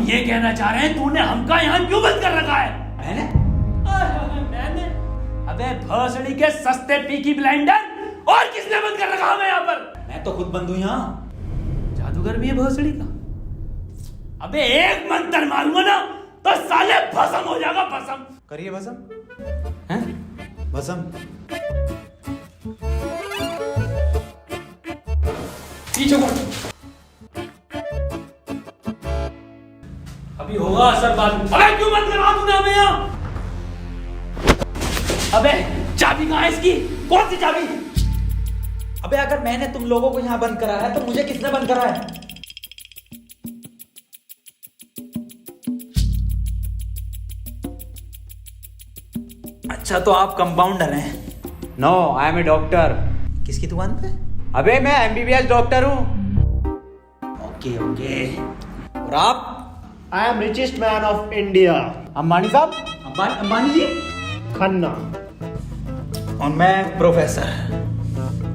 ये कहना चाह रहे हैं तूने हमका यहाँ क्यों बंद कर रखा है? मैंने? अबे भोसड़ी के सस्ते पीकी ब्लेंडर, और किसने बंद कर रखा हमें यहाँ पर? मैं तो खुद बंद हूँ यहाँ। जादूगर भी है भोसड़ी का। अबे एक मंत्र मारूंगा ना तो साले भस्म हो जाएगा, भस्म। करिए भस्म। हैं? भस्म। पीछे को अभी होगा असर बाद में। अबे क्यों बंद करा तूने हमें यहाँ? अबे चाबी कहाँ है इसकी? कौन सी चाबी? अबे अगर मैंने तुम लोगों को यहाँ बंद करा है तो मुझे किसने बंद करा है? अच्छा तो आप कंपाउंडर हैं? No, I am a doctor. किसकी दुकान पे? अबे मैं एमबीबीएस डॉक्टर हूँ। Okay okay. और आप? I am richest man of India, Ambani साहब। अंबानी जी? खन्ना। और मैं प्रोफेसर,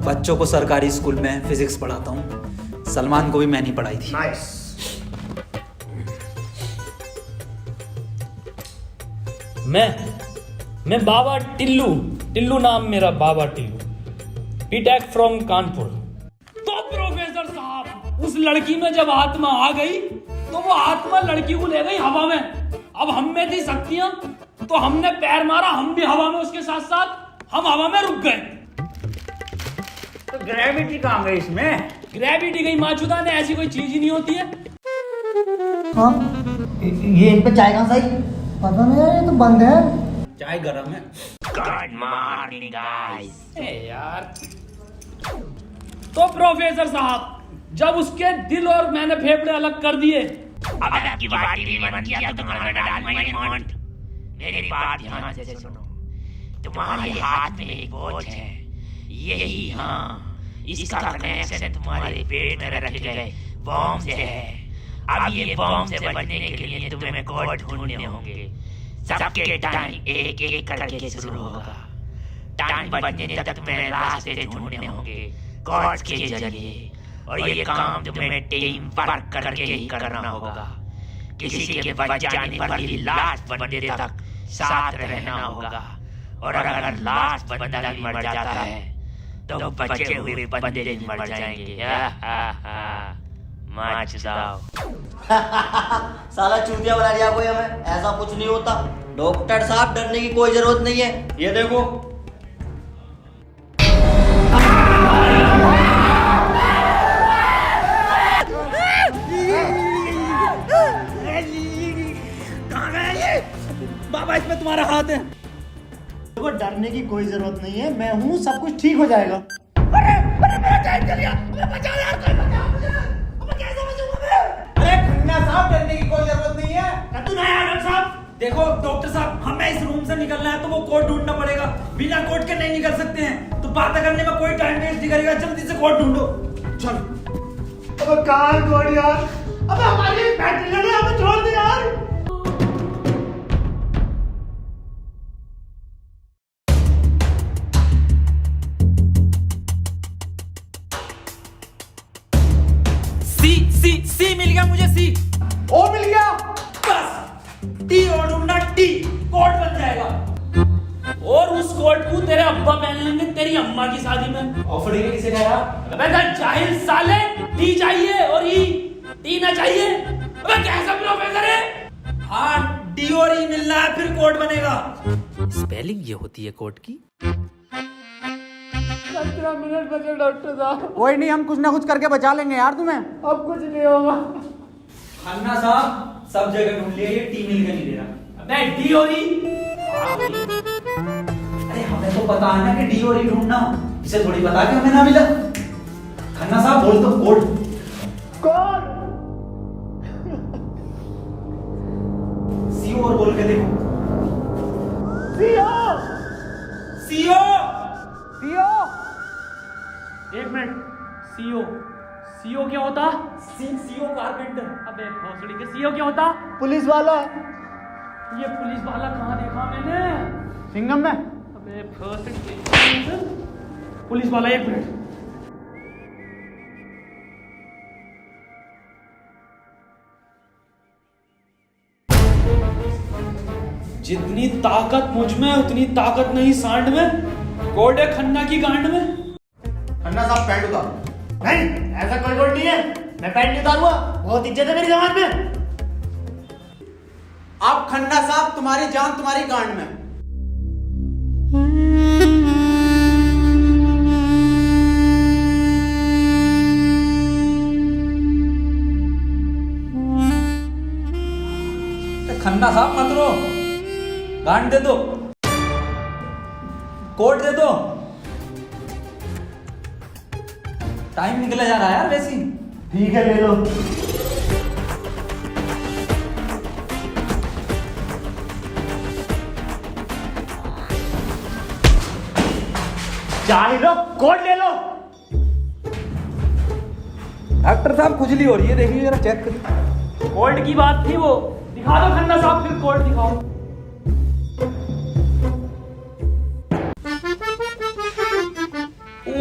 बच्चों को सरकारी स्कूल में फिजिक्स पढ़ाता हूँ। सलमान को भी मैंने ही पढ़ाई थी। नाइस। मैं बाबा टिल्लू नाम मेरा, बाबा टिल्लू, बीटेक फ्रॉम कानपुर। तो प्रोफेसर साहब, उस लड़की में जब आत्मा आ गई तो वो आत्मा लड़की को ले गई हवा में। अब हम में थी शक्तियां तो हमने पैर मारा, हम भी हवा में उसके साथ साथ, हम हवा में रुक गए। तो ग्रेविटी कहाँ गई इसमें? ग्रेविटी गई माचुदा ने, ऐसी कोई चीज ही नहीं होती है। हाँ, ये इन पे चाय कहाँ से आई? पता नहीं यार, ये तो बंद है। चाय गरम है। Good morning guys. यार तो प्रोफेसर साहब, जब उसके दिल और मैंने फेफड़े अलग कर दिए, अब आपकी बारी भी मन किया तो तुम्हारा डाल माय मॉन्ट। मेरी बात ध्यान से सुनो। तुम्हारे हाथ में एक वॉच है, यही, हाँ, इसका कनेक्शन तुम्हारे पेट में रखे गए बॉम्ब से है। अब ये बॉम्ब से बचने के लिए तुम्हें कोड ढूंढने होंगे। सबके टाइम एक एक करके शुरू होगा। टाइम बचने तक तुम्हें रास्ते ढूंढने होंगे कोड के जरिए, और ये काम तुम्हें टीम वर्क करके ही करना होगा। किसी के बच जाने पर भी लास्ट बंदे तक साथ रहना होगा, और अगर लास्ट बंदा भी मर जाता है तो बचे हुए बंदे भी मर जाएंगे। साला चूतिया बना दिया कोई हमें, ऐसा कुछ नहीं होता। डॉक्टर साहब डरने की कोई जरूरत नहीं है, ये देखो। बाबा इसमें तुम्हारा हाथ है। देखो डरने की कोई जरूरत नहीं है, मैं हूँ, सब कुछ ठीक हो जाएगा। अरे खन्ना साहब, डरने की कोई जरूरत नहीं है। देखो डॉक्टर साहब, हमें इस रूम से निकलना है तो वो कोड ढूंढना पड़ेगा। बिना कोड के नहीं निकल सकते हैं। तो बात करने में कोई टाइम वेस्ट नहीं करेगा, जल्दी से कोड ढूंढो। चलो। अब कहाँ कोड यार? अब हमारी बैटरी लगे, हमें छोड़ दे यार। सी मिल गया मुझे। सी ओ मिल गया। बस टी और ढूंढना, टी कोड बन जाएगा। और उस कोट को तेरे अब्बा पहन लेंगे तेरी अम्मा की शादी में। ऑफर ने किसे कहा? अबे जाहिल साले, टी चाहिए और ई, टी ना चाहिए। अबे कैसा प्रोफेसर है? हाँ, डी और ई मिलना है, फिर कोड बनेगा। स्पेलिंग ये होती है कोड की। 15 मिनट बचे डॉक्टर साहब। कोई नहीं, हम कुछ ना कुछ करके बचा लेंगे यार तुम्हें। अब कुछ नहीं होगा। खन्ना साहब, सब जगह ढूंढ लिया, ये टी मिल के नहीं दे रहा। अबे डी और ई? अरे हमें तो पता है ना कि डी और ई ढूंढना, इसे थोड़ी पता कि हमें ना मिला। खन्ना साहब बोल दो कोड। कौन? सीओ और बोल के देखो। सीओ। सीओ। सीओ। एक मिनट, सीओ, सीओ क्या होता? CO carpenter. अबे भोसड़ी के सीओ क्या होता? पुलिस वाला। ये पुलिस वाला कहाँ देखा मैंने? सिंघम में। अबे भोसड़ी के पुलिस वाला, एक मिनट। जितनी ताकत मुझ में उतनी ताकत नहीं सांड में। कोड है खन्ना की गांड में। खन्ना साहब पैंट उतारो। नहीं, ऐसा कोई कोड नहीं है, मैं पैंट नहीं उतारूंगा, बहुत इज्जत है मेरी जमात में। आप खन्ना साहब, तुम्हारी जान तुम्हारी गांड में। खन्ना साहब मत रो, गांड दे दो, कोट दे दो। टाइम निकला जा रहा है यार वैसे ही। ठीक है, ले लो। चाहे लो, कोड ले लो। डॉक्टर साहब खुजली हो रही है, देखिए जरा चेक करिए। कोड की बात थी वो, दिखा दो खन्ना साहब, फिर कोड दिखाओ।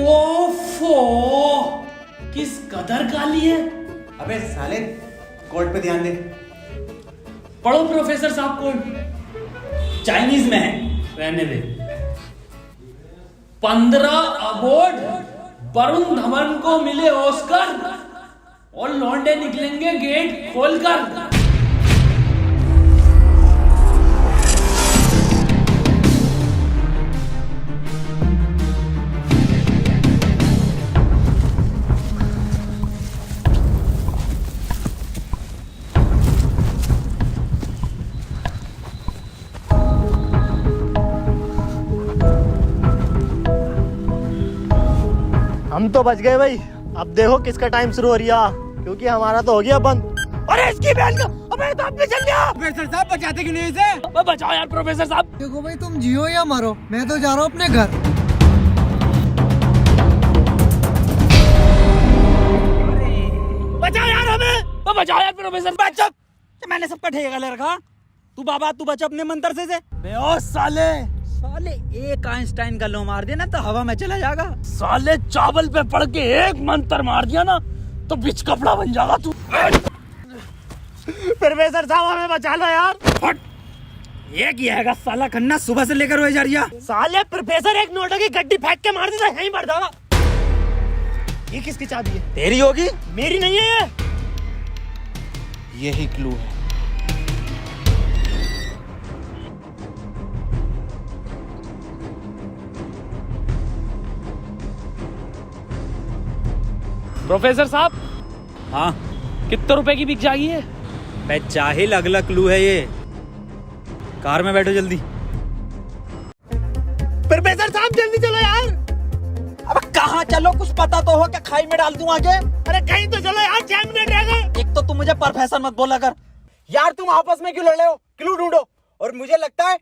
ओफो, किस कदर काली है। अबे साले, कोड पे ध्यान दे। पढ़ो प्रोफेसर साहब कोड। चाइनीज में है। रहने दे। 15 अवार्ड वरुण धवन को मिले ऑस्कर और लौंडे निकलेंगे गेट खोलकर। हम तो बच गए भाई। अब देखो किसका टाइम शुरू हो रहा, क्योंकि हमारा तो हो गया बंद। अरे इसकी बहन का, अबे तो अपने चल गया। प्रोफेसर साहब बचाते क्यों नहीं इसे? बचाओ यार प्रोफेसर साहब। देखो भाई, तुम जियो या मरो, मैं तो जा रहा हूँ अपने घर। बचाओ यार हमें। बचाओ यार प्रोफेसर। बचा, मैंने सबका ठेका ले रखा। तू बाबा तू बचा अपने मंत्र से। ओ साले, साले एक आइंस्टाइन का लो मार देना तो हवा में चला जाएगा। साले चावल पे पड़ के एक मंत्र मार दिया ना तो बिच कपड़ा बन जाएगा तू। प्रोफेसर साहब हमें बचा लो यार। हट, ये किया है साला खन्ना सुबह से लेकर हुए जा रही है। साले प्रोफेसर एक नोटों की गड्डी फेंक के मार देता, यहीं मर जाएगा। ये किसकी चाबी है? तेरी होगी। मेरी नहीं है ये। यही क्लू है। प्रोफेसर साहब, हाँ कितने रुपए की बिक जाएगी ये? बे जाहिल, अगला क्लू है ये। कार में बैठो जल्दी। प्रोफेसर साहब जल्दी चलो यार। अब कहाँ चलो, कुछ पता तो हो, क्या खाई में डाल दूं आगे? अरे कहीं तो चलो यार, 6 मिनट रह गए। एक तो तुम मुझे प्रोफेसर मत बोला कर। यार तुम आपस में क्यों लड़ रहे हो? क्लू ढूंढो। और मुझे लगता है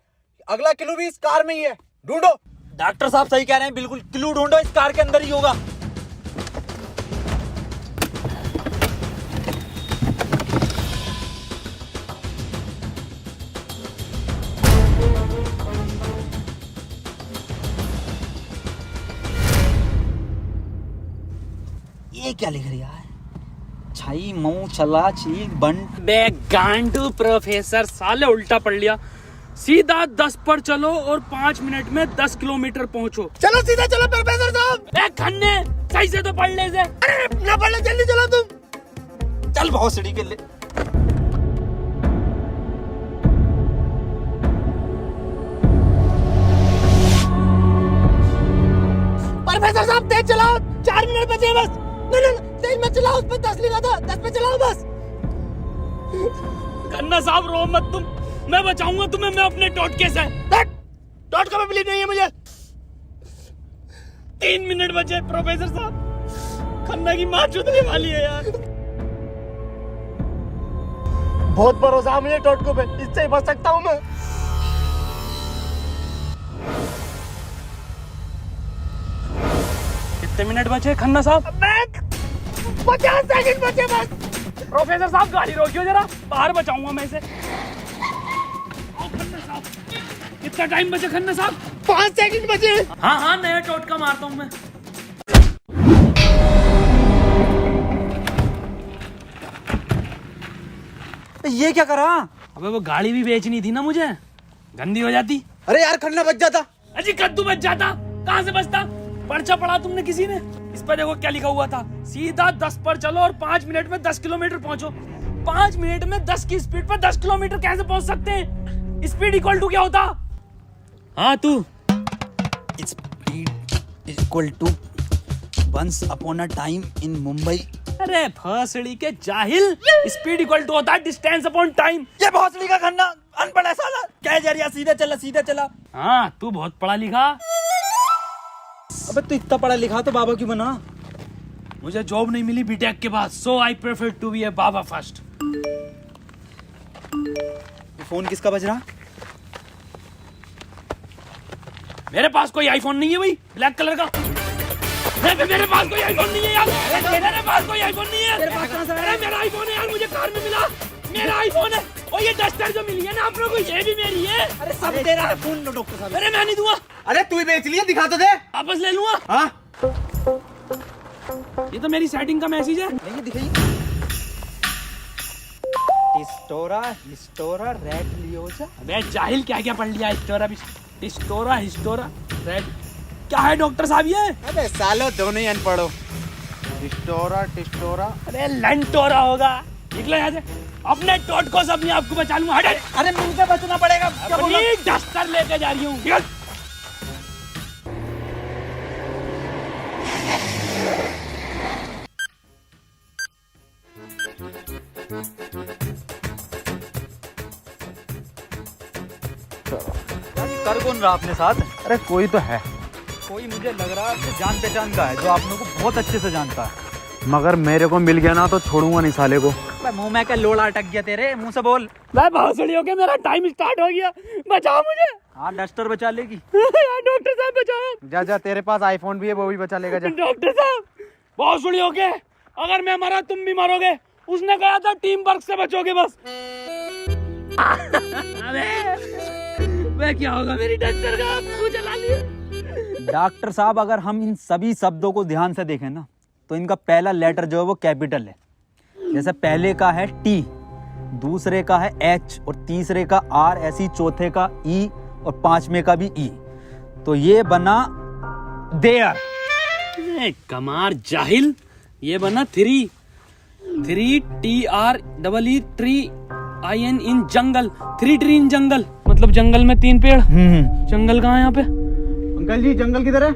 अगला क्लू भी इस कार में ही है। ढूंढो। डॉक्टर साहब सही कह रहे हैं, बिल्कुल क्लू ढूंढो, इस कार के अंदर ही होगा। ये क्या लिख रहा है? छाई मऊ चला चीक बंट। बे गांडू प्रोफेसर, साले उल्टा पढ़ लिया। सीधा 10 पर चलो और 5 मिनट में 10 किलोमीटर पहुंचो। चलो सीधा चलो प्रोफेसर साहब। ए खन्ने, सही से तो पढ़ ले से। अरे ना पढ़ ले, जल्दी चलो तुम। चल बहुत सीढ़ी के लिए। प्रोफेसर साहब तेज चलाओ, 4 मिनट बचे बस। नहीं तेज मत चलाओ, उस पर 10 लिखा था, 10 पे चलाओ बस। खन्ना साहब रो मत तुम, मैं बचाऊंगा तुम्हें, मैं अपने टोटके से। टोटका में बिलीव नहीं है मुझे। 3 मिनट बचे प्रोफेसर साहब। खन्ना की माँ चुदने वाली है यार। बहुत भरोसा है मुझे टोटको पे, इससे ही बच सकता हूँ मैं। कितने मिनट बचे खन्ना साहब? 50 सेकंड बचे बस। प्रोफेसर साहब गाड़ी रोकियो जरा, बाहर बचाऊंगा मैं इसे। खन्ना साहब, कितना टाइम बचे खन्ना साहब? 5 सेकंड बचे। हाँ हाँ, नया टोटका मारता हूँ मैं। ये क्या करा? अबे वो गाड़ी भी बेचनी थी ना मुझे, गंदी हो जाती। अरे यार खन्ना बच जाता। अजी कद्दू बच जाता, कहाँ से बचता? पर्चा पढ़ा तुमने किसी ने? इस पर देखो क्या लिखा हुआ था, सीधा 10 पर चलो और 5 मिनट में 10 किलोमीटर पहुंचो। 5 मिनट में 10 की स्पीड पर 10 किलोमीटर कैसे पहुंच सकते हैं? स्पीड इक्वल टू क्या होता? हाँ तू। Speed equal to once upon a time in Mumbai. अरे भोसड़ी के जाहिल, स्पीड इक्वल टू होता है डिस्टेंस अपॉन टाइम। ये भोसड़ी का खन्ना अनपढ़ है साला। क्या जा रहा, सीधा चला सीधा चला। हाँ तू बहुत पढ़ा लिखा। अबे तू इतना पढ़ा लिखा तो बाबा क्यों बना? मुझे जॉब नहीं मिली बीटेक के बाद, so I prefer to be a baba first. ये फोन किसका बज रहा? मेरे पास कोई आईफोन नहीं है भाई, ब्लैक कलर का। मेरे पास कोई आईफोन नहीं है यार। मेरे पास कोई आईफोन नहीं है। अरे मेरा आईफोन है यार, मुझे कार में मिला। मेरा आईफोन है। और ये डस्टर जो मिली है ना आप लोगों को, ये भी मेरी है। अरे सब तेरा है। फोन लो डॉक्टर साहब। अरे मैं नहीं दूंगा, अरे तू ही बेच लिया, दिखा तो दे। वापस ले लूंगा। हाँ ये तो मेरी सेटिंग का मैसेज है। नहीं दिखाइए। हिस्टोरा रेड लियोजा। अबे जाहिल क्या क्या पढ़ लिया? हिस्टोरा रेड क्या है डॉक्टर साहब ये? अबे सालो दोनों ही अनपढ़ हो। टिस्टोरा। अरे लंटोरा होगा। निकलो यहाँ से, अपने टोटको से अपने आप को बचा लूंगा। हट। अरे मुंह से बचना पड़ेगा। क्या बोला? अपनी डस्टर लेके जा रही हूँ। निकल। कर कौन रहा अपने साथ? अरे कोई तो है, कोई मुझे लग रहा है आपसे जान पहचान का है, जो आप लोगों को बहुत अच्छे से जानता है। मगर मेरे को मिल गया ना तो छोड़ूंगा नहीं साले को। मुंह में क्या लोड़ा अटक गया तेरे मुंह से बोल। मैं भोसड़ी हो गया, मेरा टाइम स्टार्ट हो गया। बचाओ मुझे। हाँ डस्टर बचा लेगी। यार डॉक्टर साहब बचाओ। जा तेरे पास आईफोन भी है, वो भी बचा लेगा। जा डॉक्टर साहब भोसड़ी हो गए, अगर मैं मरा तुम भी मरोगे। उसने कहा था टीम वर्क से बचोगे बस। अबे क्या होगा मेरी डस्टर का? आपको जला लिया। डॉक्टर साहब अगर हम इन सभी शब्दों को ध्यान से देखें ना, तो इनका पहला लेटर जो है वो कैपिटल है। जैसे पहले का है टी, दूसरे का है एच और तीसरे का आर, ऐसी चौथे का ई और पांचवें का भी ई। तो ये बना देयर। कमार जाहिल, ये बना 3 TREE ट्री IN इन जंगल। 3 ट्री इन जंगल मतलब जंगल में 3 पेड़। जंगल कहाँ है यहाँ पे? अंकल जी जंगल किधर है?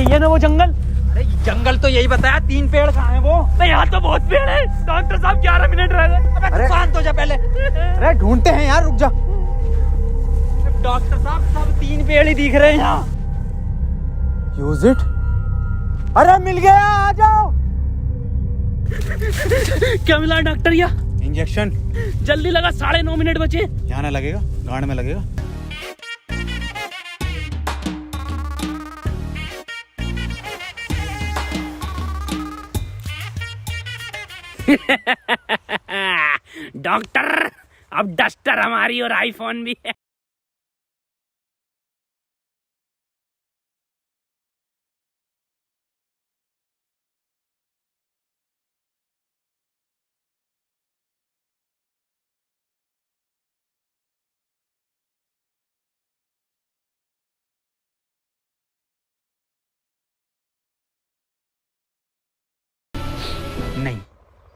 ये ना वो जंगल। अरे जंगल तो यही बताया, 3 पेड़ कहाँ है वो? नहीं यहाँ तो बहुत पेड़ है। डॉक्टर साहब 11 मिनट रह गए। अबे शांत हो जा पहले। अरे ढूंढते हैं यार, रुक जा। डॉक्टर साहब सब 3 पेड़ ही दिख रहे हैं यहाँ। Use it. अरे मिल गया, आ जाओ। क्या मिला डॉक्टर? या इंजेक्शन। जल्दी लगा, 9.5 मिनट बचे। यहाँ ना लगेगा, गांड में लगेगा। डॉक्टर अब डस्टर हमारी और आईफोन भी है। नहीं,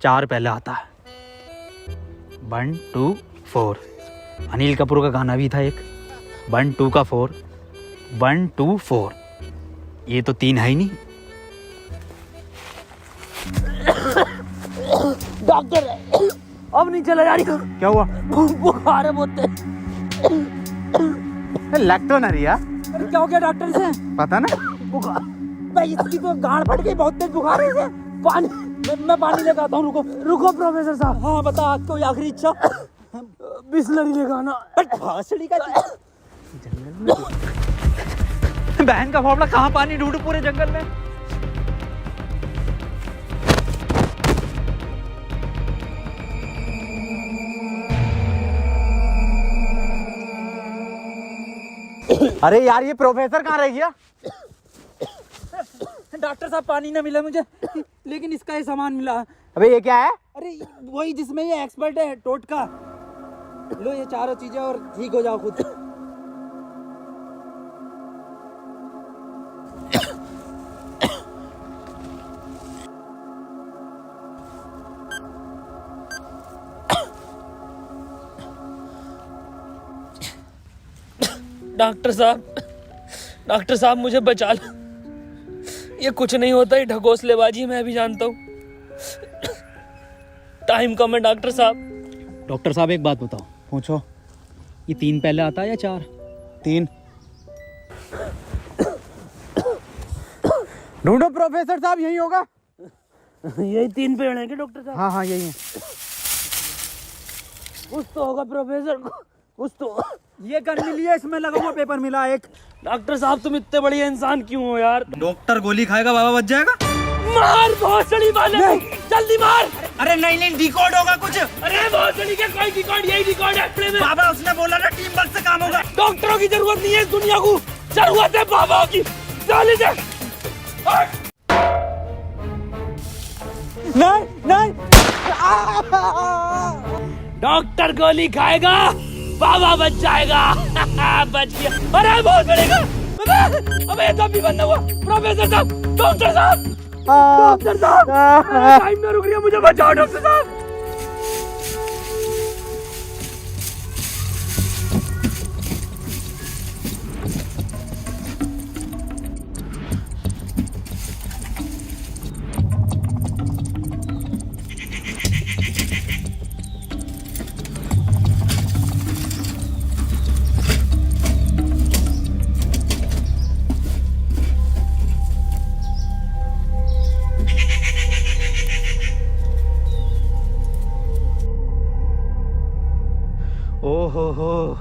4 पहले आता है। 1 2 4। अनिल कपूर का गाना भी था एक। 1 2 का 4, 1 2 4। ये तो 3 है ही नहीं। डॉक्टर अब नहीं चला जा रही। क्या हुआ? बुखार है बहुत। लग तो ना रही यार। अरे क्या हो गया डॉक्टर से? पता ना। बुखार भाई, इसकी तो गांड फट गई, बहुत तेज बुखार है इसे। पानी मैं पानी लेकर आता हूँ। रुको प्रोफेसर साहब। हाँ बता, कोई आखिरी इच्छा? बिस्लरी लेगा ना। भासड़ी का बहन का फावड़ा, कहाँ पानी ढूंढूं पूरे जंगल में? अरे यार ये प्रोफेसर कहाँ रह गया? डॉक्टर साहब पानी ना मिला मुझे, लेकिन इसका ये सामान मिला। अबे ये क्या है? अरे वही जिसमें ये एक्सपर्ट है, टोटका। लो ये चारों चीजें और ठीक हो जाओ खुद। डॉक्टर साहब मुझे बचा लो। ये कुछ नहीं होता, ये ढकोसलेबाजी मैं भी जानता हूँ। टाइम कम है डॉक्टर साहब। डॉक्टर साहब एक बात बताओ, पूछो, ये 3 पहले आता है या 4? 3। ढूंढो प्रोफेसर साहब, यही होगा। यही 3 पेड़ हैं क्या डॉक्टर साहब? हाँ हाँ यही है। कुछ तो होगा प्रोफेसर, कुछ तो। ये गन मिली है, इसमें लगा हुआ पेपर मिला एक। डॉक्टर साहब तुम इतने बढ़िया इंसान क्यों हो यार? डॉक्टर गोली खाएगा, बाबा बच जाएगा। मार भोसड़ी वाले, जल्दी मार। अरे नहीं डिकोड होगा कुछ। अरे भोसड़ी के कोई डिकोड, यही डिकोड है प्ले में। बाबा उसने बोला ना टीम वर्क से काम होगा। डॉक्टरों की जरूरत नहीं है इस दुनिया को, जरूरत है बाबा की। चले जा। नहीं डॉक्टर गोली खाएगा, बाबा बच जाएगा। बच गया। अरे बहुत बढ़ेगा। अबे तब भी बंद हुआ। प्रोफेसर साहब, डॉक्टर साहब, डॉक्टर साहब, टाइम ना रुक रही है, मुझे बचाओ डॉक्टर साहब। ओहो,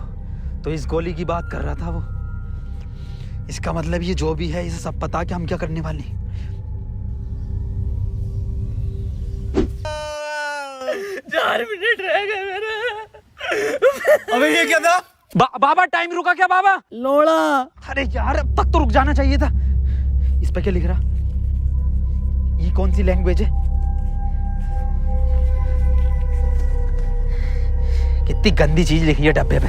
तो इस गोली की बात कर रहा था वो। इसका मतलब ये जो भी है, इसे सब पता कि हम क्या करने वाले हैं। 4 मिनट रह गए मेरे। अबे ये क्या था? बाबा टाइम रुका क्या बाबा? लोड़ा। अरे यार अब तक तो रुक जाना चाहिए था। इस पे क्या लिख रहा? ये कौन सी लैंग्वेज है? कितनी गंदी चीज लिखी है डब्बे पे।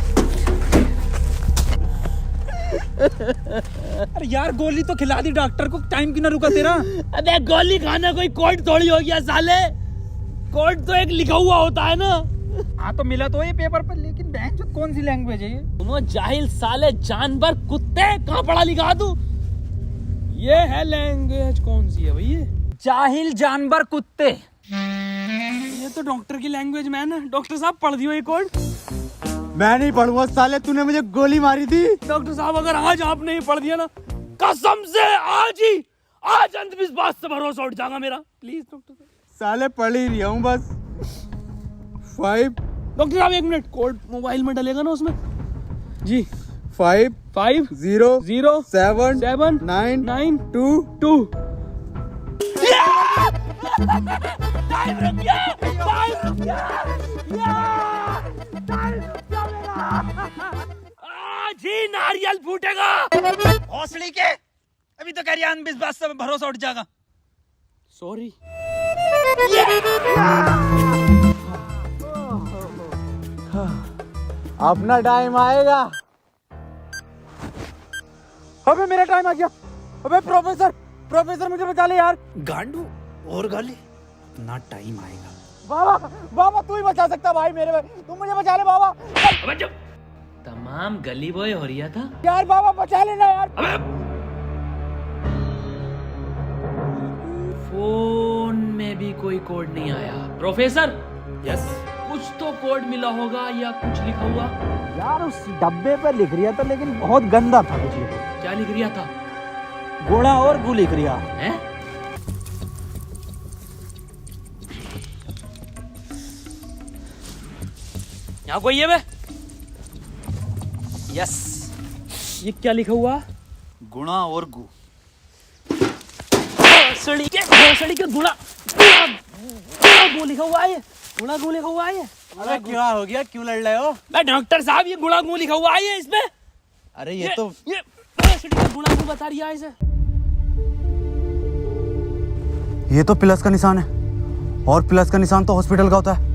अरे यार गोली तो खिला दी डॉक्टर को, टाइम क्यों ना रुका तेरा? अबे गोली खाना कोई कोड थोड़ी हो गया साले। कोड तो एक लिखा हुआ होता है ना। हाँ तो मिला तो ये पेपर पर, लेकिन बैंक जो कौन सी लैंग्वेज है ये? तुम जाहिल साले, जानवर कुत्ते, कहाँ पढ़ा लिखा तू? ये है लैंग्वेज, कौन सी है भाई ये? जाहिल जानवर कुत्ते। ये तो डॉक्टर की लैंग्वेज मैन है। डॉक्टर साहब पढ़ दियो ये कोड। मैं नहीं पढ़ूंगा साले, तूने मुझे गोली मारी थी। डॉक्टर साहब अगर आज आप नहीं पढ़ दिया ना, कसम से आज अंधविश्वास से भरोसा उठ जाएगा मेरा। प्लीज डॉक्टर साहब। साले पढ़ ही रहा हूँ बस। 5 डॉक्टर साहब 1 मिनट, कोड मोबाइल में डलेगा ना उसमें? जी 5 5 0 0 7 7 9 9 2 2। टाइम रुक गया, टाइम रुक गया, टाइम रुक गया मेरा। आज ही नारियल फूटेगा। हौसली के अभी तो कह रही अंधविश्वास से भरोसा उठ जाएगा। सॉरी। अपना टाइम आएगा। अबे मेरा टाइम आ गया। अबे प्रोफेसर मुझे बचा ले यार। गांडू और गाली, अपना टाइम आएगा। बाबा तू ही बचा सकता भाई मेरे भाई, तुम मुझे बचा ले बाबा। अबे जब तमाम गली बॉय हो रहा था यार बाबा बचा लेना यार। अबे फोन में भी कोई कोड नहीं आया। प्रोफेसर, यस, कुछ तो कोड मिला होगा या कुछ लिखा हुआ? यार उस डब्बे पे लिख रिया था, लेकिन बहुत गंदा था कुछ लिखा। क्या लिख रिया था? गोड़ा और गु लिख रिया है। यहाँ कोई है बे? यस, ये क्या लिखा हुआ? गुणा और गु। भोसड़ी के गुड़ा गु लिखा हुआ है। गुड़ा गु लिखा हुआ है। अरे क्या हो गया, क्यों लड़ रहे हो? मैं डॉक्टर साहब, ये गुड़ा गु लिखा हुआ है इसमें। अरे ये तो भोसड़ी का गुड़ा गु बता रही है इसे। ये तो प्लस का निशान है, और प्लस का निशान तो हॉस्पिटल का होता है,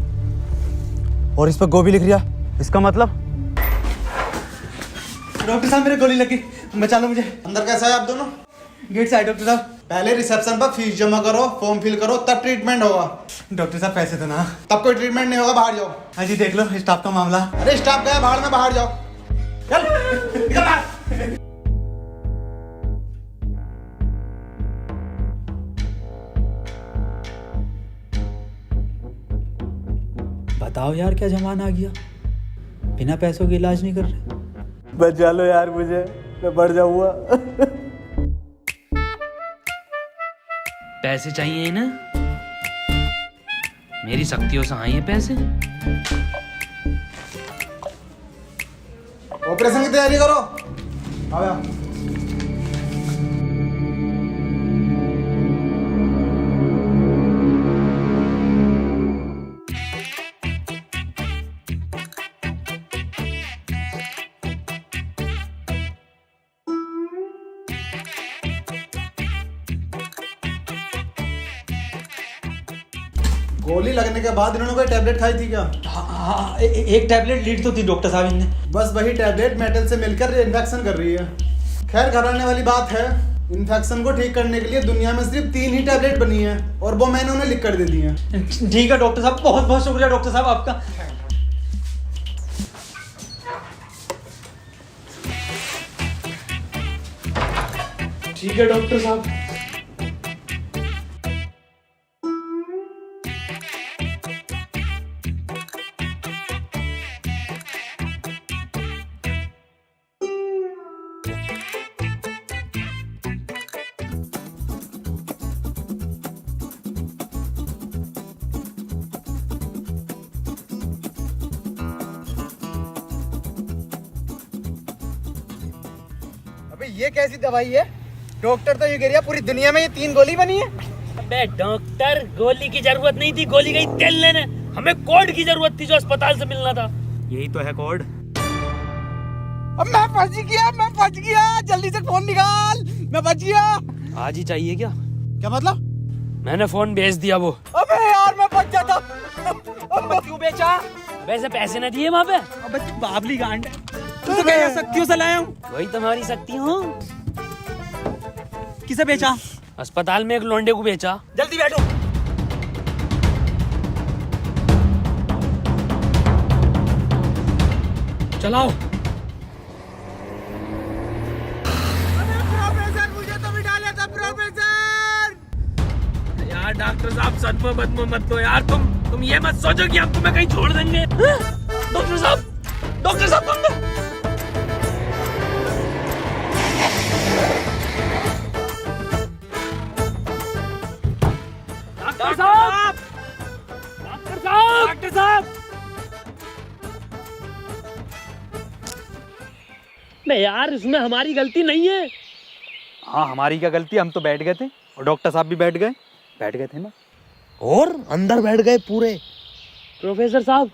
और इस पर गो भी लिख रिया। इसका मतलब? डॉक्टर साहब मेरे गोली लगी, बचा लो मुझे। अंदर कैसा है आप दोनों? गेट से आए डॉक्टर साहब। पहले रिसेप्शन पर फीस जमा करो, फॉर्म फिल करो, तब ट्रीटमेंट होगा। डॉक्टर साहब पैसे तो ना। तब कोई ट्रीटमेंट नहीं होगा, बाहर जाओ। हाँ जी देख लो स्टाफ का मामला। अरे स्टाफ गया बाहर में, बाहर जाओ। चल निकल बाहर। बताओ यार क्या जमाना आ गया, बिना पैसों के इलाज नहीं कर रहे। बचा लो यार मुझे, मैं बढ़ जाऊंगा। पैसे चाहिए ना, मेरी शक्तियों से आए हैं पैसे। ऑपरेशन की तैयारी करो। आओ यार। गोली लगने के बाद इन्होंने कोई टैबलेट खाई थी क्या? हाँ, एक टैबलेट लीड तो थी डॉक्टर साहब इनने। बस वही टैबलेट मेटल से मिलकर इन्फेक्शन कर रही है। खैर घबराने वाली बात है, इन्फेक्शन को ठीक करने के लिए दुनिया में सिर्फ 3 ही टैबलेट बनी है और वो मैंने उन्हें लिख कर दे दी है। ठीक है डॉक्टर साहब, बहुत बहुत शुक्रिया डॉक्टर साहब आपका। ठीक है डॉक्टर साहब। अबे ये कैसी दवाई है? डॉक्टर तो ये कह रहा पूरी दुनिया में ये 3 गोली बनी है। अबे डॉक्टर, गोली की जरूरत नहीं थी, गोली गई तेल लेने। हमें कोड की जरूरत थी जो अस्पताल से मिलना था। यही तो है कोड। अब मैं फंस गया, जल्दी से फोन निकाल, मैं बच गया। आज ही चाहिए क्या? क्या मतलब? मैंने फोन भेज दिया वो। अबे यार मैं बच जाता। क्यों बेचा? वैसे पैसे न दिए वहाँ पे। अबे तू बाबली गांड है, तू तो क्या शक्तियों से लाया हूँ। वही तुम्हारी शक्ति हूँ। किसे बेचा? अस्पताल में एक लोंडे को बेचा। जल्दी बैठो। चलाओ। प्रोफेसर मुझे तो भी डाला था प्रोफेसर। यार डॉक्टर साहब सदमे बदमे मत दो यार, तुम ये मत सोचो कि हम तुम्हें कहीं छोड़ देंगे। डॉक्टर साहब तुम डॉक्टर साहब नहीं यार, इसमें हमारी गलती नहीं है। हाँ हमारी क्या गलती, हम तो बैठ गए थे और डॉक्टर साहब भी बैठ गए थे ना। और अंदर बैठ गए पूरे। प्रोफेसर साहब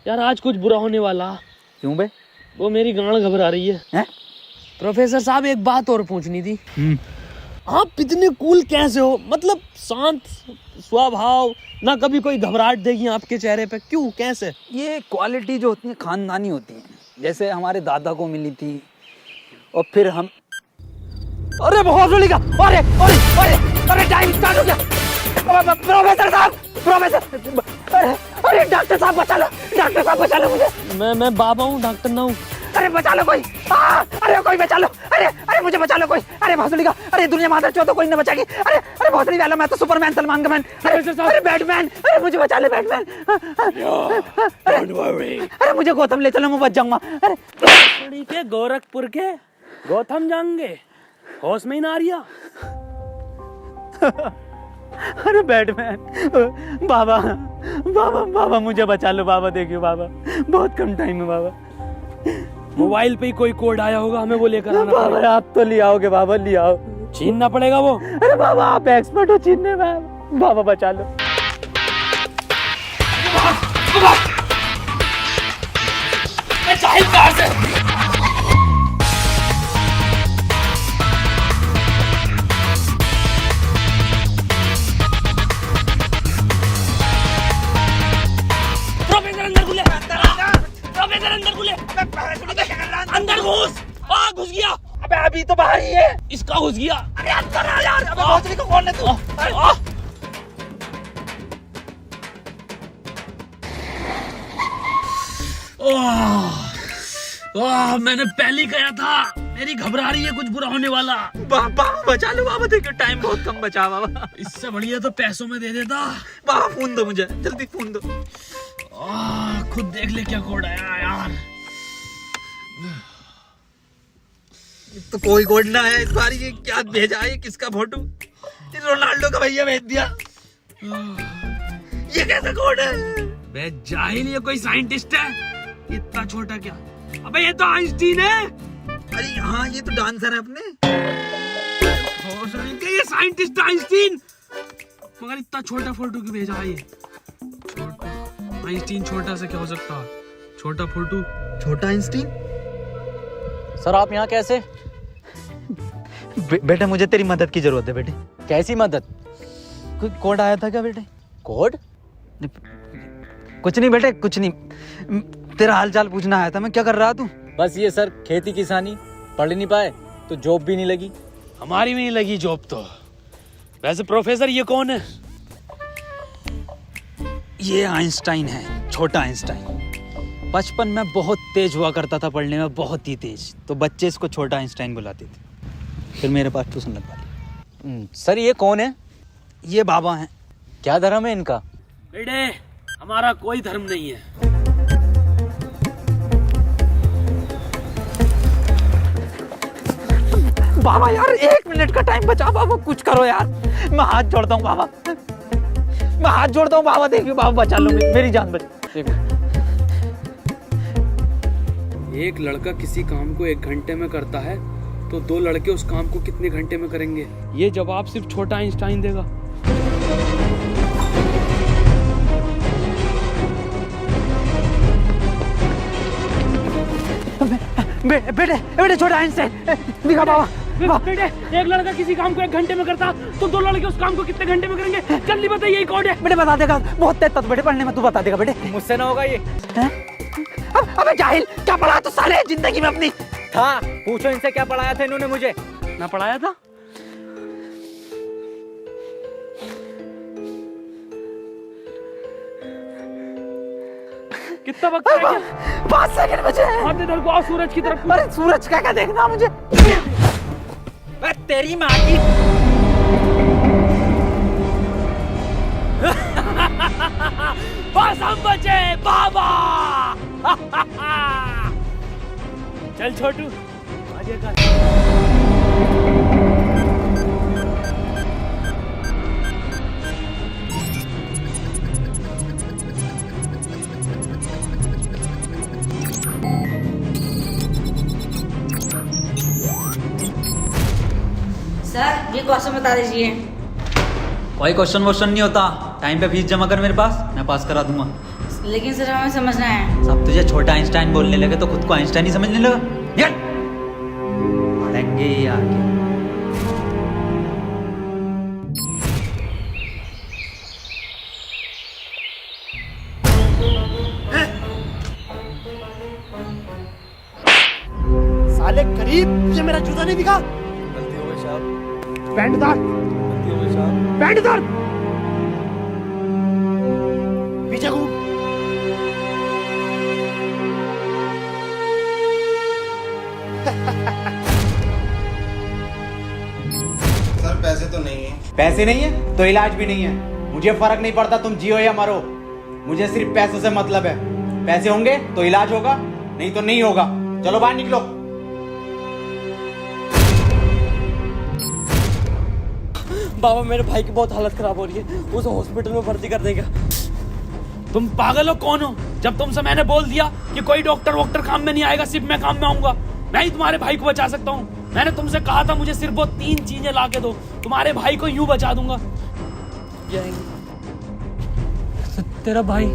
यार आज कुछ बुरा होने वाला। क्यों बे? वो मेरी गांड घबरा रही है। प्रोफेसर साहब एक बात और पूछनी थी। आप इतने कूल कैसे हो? मतलब शांत स्वभाव, ना कभी कोई घबराहट देगी आपके चेहरे पे, क्यों कैसे? ये क्वालिटी जो होती है खानदानी होती है, जैसे हमारे दादा को मिली थी और फिर हम। अरे बहुत का अरे अरे अरे अरे टाइम स्टार्ट हो गया। प्रोफेसर साहब, अरे डॉक्टर साहब बचा लो मुझे। मैं बाबा हूँ, डॉक्टर ना हूँ। अरे बचा लो कोई, अरे कोई बचा लो, अरे मुझे बचा लो कोई। अरे भोसड़ी का, अरे दुनिया माता चो तो कोई न बचाएगी। अरे भोसड़ी वाला, मैं तो सुपरमैन सलमान का मैन। अरे बैटमैन, अरे मुझे बचा ले बैटमैन। अरे मुझे गौतम ले चलो, मैं बच जाऊंगा। अरे के गोरखपुर के गौतम जाएंगे, होश में ही ना आ रिया। अरे बैटमैन, बाबा मुझे बचा लो बाबा, देखियो बाबा बहुत कम टाइम है बाबा। मोबाइल पे ही कोई कोड आया होगा, हमें वो लेकर आना बाबा पड़ेगा। आप तो ले आओगे बाबा, ले आओ। छीनना पड़ेगा वो। अरे बाबा आप एक्सपर्ट हो छीनने में, बाबा बचा लो। प्रोफेसर अंदर खुले। कहाँ घुस गया? अरे अंदर आ यार, अबे भोसड़ी को कौन है तू? मैंने पहले कहा था, मेरी घबरा रही है, कुछ बुरा होने वाला। बाबा बचा लो बाबा, देखो टाइम बहुत कम बचा बाबा। इससे बढ़िया तो पैसों में दे देता। बाबा फोन दो मुझे, जल्दी फोन दो। खुद देख ले क्या कोड आया यार। तो कोई कोड ना आया इस बार, ये क्या भेजा है, किसका फोटो? रोनाल्डो का भैया भेज दिया। ये कैसा कोड है? बे जाहिल, ये कोई साइंटिस्ट है? इतना छोटा क्या? अबे ये तो आइंस्टीन है। अरे हाँ, ये तो डांसर है अपने। ये साइंटिस्ट आइंस्टीन, मगर इतना छोटा फोटो क्यों भेजा है? ये छोटा आइंस्टीन, छोटा से क्या हो सकता है? छोटा फोटो, छोटा आइंस्टीन। सर आप यहाँ कैसे? बेटे मुझे तेरी मदद की जरूरत है बेटे। कैसी मदद? कोई कोड आया था क्या बेटे? कोड? कुछ नहीं बेटे, कुछ नहीं, तेरा हाल चाल पूछना आया था मैं। क्या कर रहा तू? बस ये सर, खेती किसानी, पढ़ नहीं पाए तो जॉब भी नहीं लगी। हमारी भी नहीं लगी जॉब तो। वैसे प्रोफेसर ये कौन है? ये आइंस्टाइन है, छोटा आइंस्टाइन। बचपन में बहुत तेज हुआ करता था पढ़ने में, बहुत ही तेज, तो बच्चे इसको छोटा आइंस्टाइन बुलाते थे। फिर मेरे पास ट्यूशन लगवा ली। सर ये कौन है? ये बाबा हैं। क्या धर्म है इनका? बेटे हमारा कोई धर्म नहीं है। बाबा यार 1 मिनट का टाइम बचा बाबा, कुछ करो यार, मैं हाथ जोड़ता हूँ बाबा, मैं हाथ जोड़ता हूँ बाबा। देखिए बाबा बचा लो, मेरी जान बचा। एक लड़का किसी काम को 1 घंटे में करता है तो 2 लड़के उस काम को कितने घंटे में करेंगे? ये जवाब सिर्फ छोटा आइंस्टाइन देगा। बेटे छोटा आइंस्टाइन दिखा बाबा। बेटे एक लड़का किसी काम को 1 घंटे में करता तो 2 लड़के उस काम को कितने घंटे में करेंगे? जल्दी बताइए, यही कोड है। बेटे बता देगा, बहुत तेज था बेटे पढ़ने में, तू बता देगा बेटे। मुझसे ना होगा ये। अबे जाहिल, क्या पढ़ा तू साले जिंदगी में अपनी? था, पूछो इनसे क्या पढ़ाया था इन्होंने मुझे। ना पढ़ाया था? कितना वक्त है? 5 सेकंड बचे हैं। हाथ इधर को आओ, सूरज की तरफ। अरे सूरज क्या देखना मुझे? तेरी माँ की। बस हम बचे बाबा। चल छोटू आगे कर। सर ये क्वेश्चन बता दीजिए। कोई क्वेश्चन वोश्चन नहीं होता, टाइम पे फीस जमा कर मेरे पास, मैं पास करा दूंगा। लेकिन सर हमें समझना है। सब तुझे छोटा आइंस्टाइन बोलने लगे तो खुद को आइंस्टाइन ही समझने लगा। निकल पढ़ेंगे ही आगे। साले गरीब, तुझे मेरा जूता नहीं दिखा? गलती हो गई साहब। पैंट उतार। गलती हो गई साहब। पैंट उतार। पीछे घूम। सर पैसे तो नहीं है। पैसे नहीं है तो इलाज भी नहीं है। मुझे फर्क नहीं पड़ता तुम जियो या मरो, मुझे सिर्फ पैसों से मतलब है। पैसे होंगे तो इलाज होगा, नहीं तो नहीं होगा। चलो बाहर निकलो। बाबा मेरे भाई की बहुत हालत खराब हो रही है, उसे हॉस्पिटल में भर्ती कर देगा। तुम पागल हो? कौन हो? जब तुमसे मैंने बोल दिया कि कोई डॉक्टर वॉक्टर काम में नहीं आएगा, सिर्फ मैं काम में आऊंगा। मैं ही तुम्हारे भाई को बचा सकता हूँ। मैंने तुमसे कहा था मुझे सिर्फ वो 3 चीजें ला के दो, तुम्हारे भाई को यूं बचा दूंगा। तेरा भाई